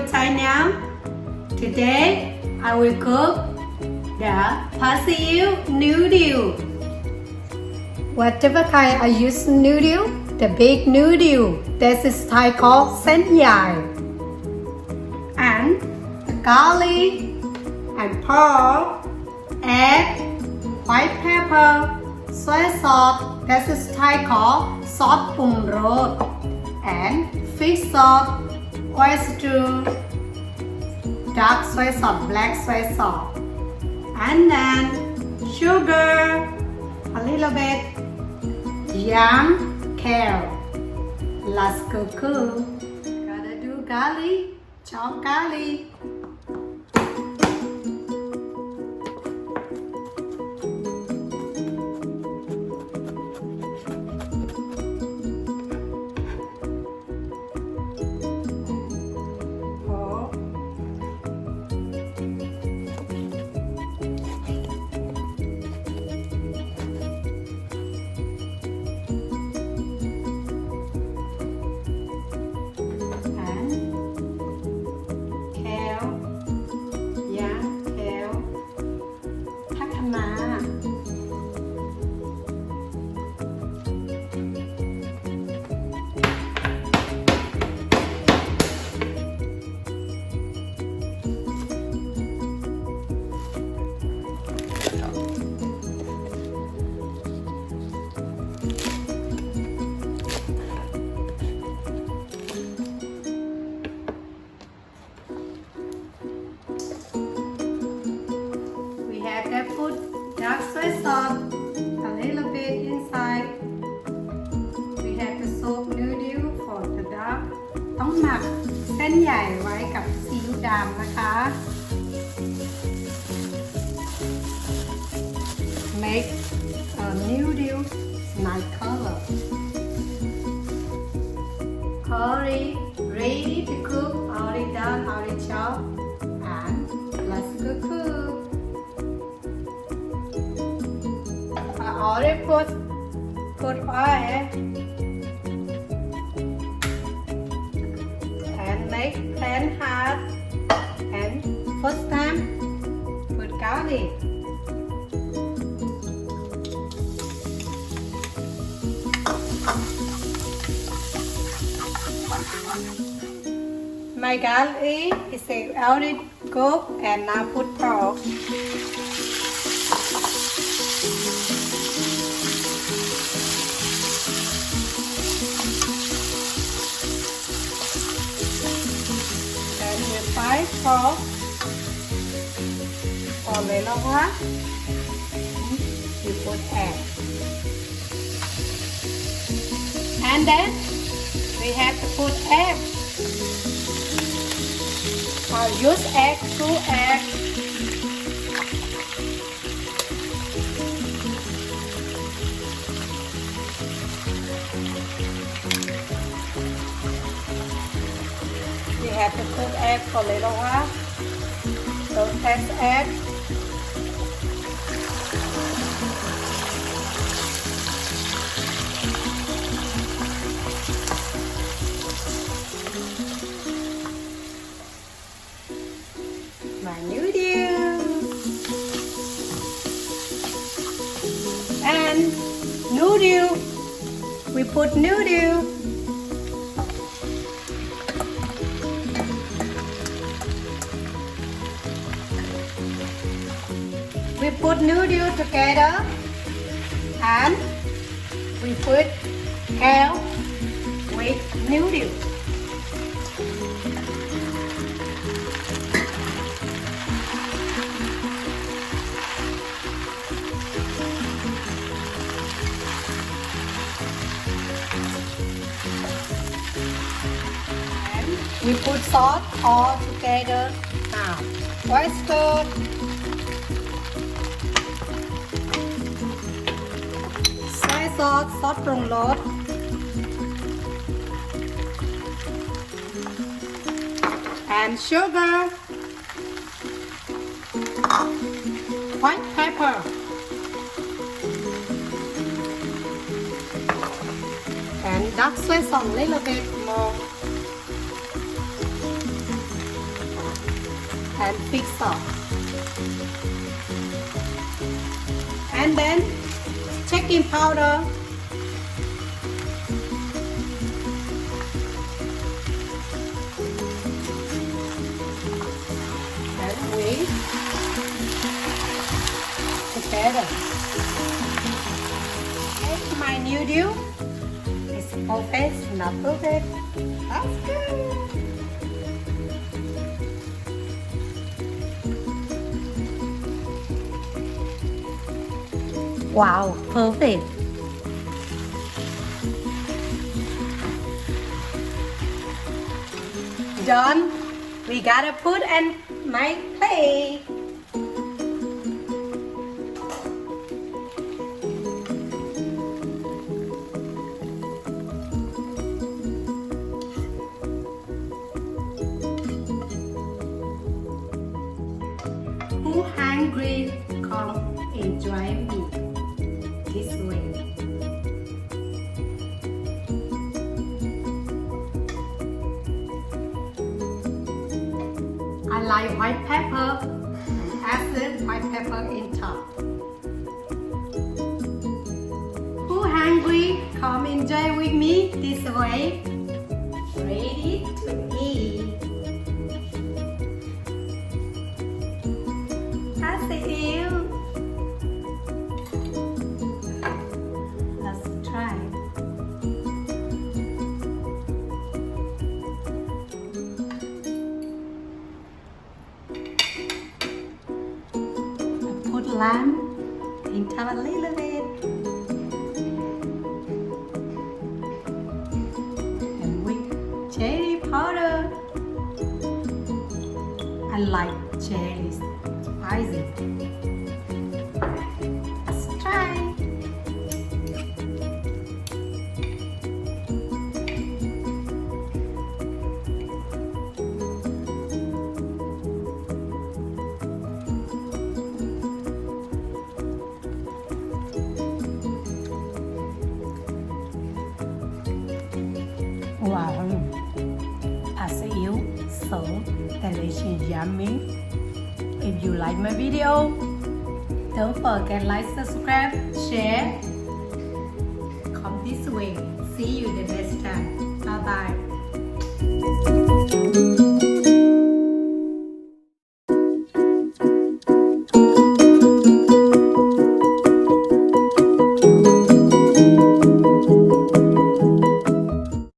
Thai now. Today I will cook the See Ew noodle. Whatever kind I use noodle, the big noodle, this is Thai called sen yai. And the garlic and pork, egg, white pepper, soy sauce, this is Thai called sauce pung rot, and fish sauce, oyster, dark soy sauce, black soy sauce, and then sugar, a little bit, yam, kale. Let's cook. Gotta do garlic, chop garlic. Put dark soy sauce a little bit inside. We have to soak noodle for the dark. ต้องหมักเส้นใหญ่ไว้กับซีอิ๊วดำนะคะ Make a noodle nice color. Already ready to cook. Already done. Already chopped. And let's cook. Already put oil and make pan hot, and first time put garlic. My garlic is already cooked, and now put pork. Fried pork or melova. You put egg, and then we have to put egg. I'll use egg, 2 eggs. We have to cook egg for a little while. Don't touch egg. My noodles. And noodle. We put noodle. We put noodle together, and we put kale with noodle. And we put salt all together. Now, oyster. Sauce, sauce from Lord, and sugar, white pepper, and dark soy sauce a little bit more. and big salt. And then chicken powder. And we together. And my noodle is perfect, not perfect. That's good. Wow, perfect. Done. We gotta put in my plate. Who hungry? Come enjoy me this way. I like white pepper and add white pepper in top. Who hungry? Come enjoy with me this way. Ready to eat. See ew. Let's try. I put lamb into a little bit. And with cherry powder. I like cherries. Spicy. Let's try. Wow, See Ew, so delicious, yummy. If you like my video, don't forget like, subscribe, share. Come this way. See you the next time. Bye bye.